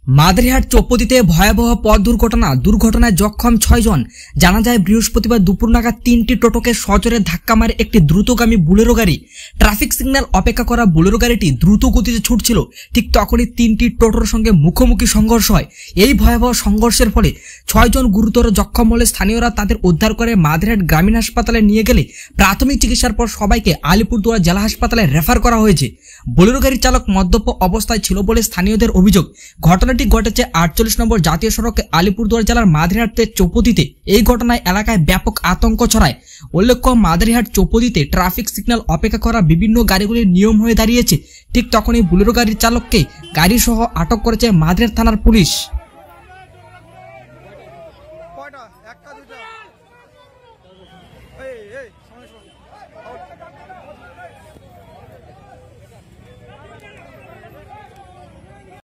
মাদারিহাট চৌপতিতে ভয়াবহ পথ দুর্ঘটনায় জখম 6 জন। জানা যায় বৃহস্পতিবার দুপুর নাগাদ 3টি টোটোকে সজোরে ধাক্কা মারে একটি দ্রুতগামী বুলেরো গাড়ি। ট্রাফিক সিগন্যাল অপেক্ষা করা বুলেরো গাড়িটি দ্রুত গতিতে ছুটছিল। ঠিক তখনই 3টি টোটোর সঙ্গে মুখোমুখি সংঘর্ষ হয়। এই ভয়াবহ সংঘর্ষের ফলে 6 জন গুরুতর জখম হলে স্থানীয়রা তাদের উদ্ধার করে মাদারিহাট গ্রামীণ হাসপাতালে নিয়ে গেলে প্রাথমিক চিকিৎসার পর সবাইকে আলিপুরদুয়ার জেলা হাসপাতালে রেফার করা হয়েছে। বুলেরো গাড়ির চালক মদ্যপ অবস্থায় ছিল বলে স্থানীয়দের অভিযোগ। ঘটনাটি ঘটেছে 48 নম্বর জাতীয় সড়কে আলিপুরদুয়ার জেলার মাদারিহাট চৌপতিতে। এই ঘটনায় এলাকায় ব্যাপক আতঙ্ক ছড়ায়। উল্লেখ্য, মাদারিহাট চৌপতিতে ট্রাফিক সিগন্যাল অপেক্ষা করা বিভিন্ন গাড়িগুলির নিয়ম হয়ে দাঁড়িয়েছে। ঠিক তখনই বুলেরো গাড়ির চালককে গাড়ি সহ আটক করেছে মাদারিহাট থানার পুলিশ।